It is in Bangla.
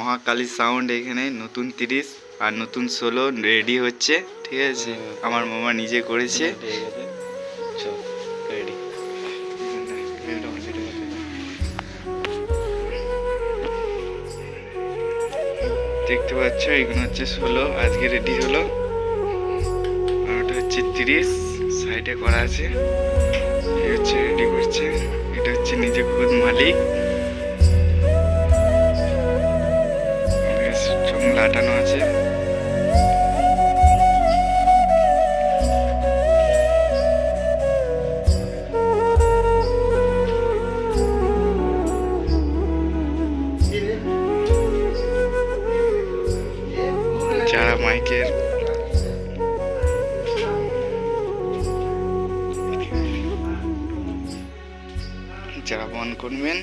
মহাকালী সাউন্ড এখানে নতুন 30 আর নতুন 16 রেডি হচ্ছে, ঠিক আছে। আমার মামা নিজে করেছে। দেখতে পাচ্ছ এগুলো হচ্ছে 16 আজকে রেডি হলো, আর ওটা হচ্ছে 30 সাইডে করা আছে। এই হচ্ছে রেডি করছে, এটা হচ্ছে নিজে খুদ মালিক। চোখ লাটানো আছে। যারা মাইকের যারা বন্ধ করবেন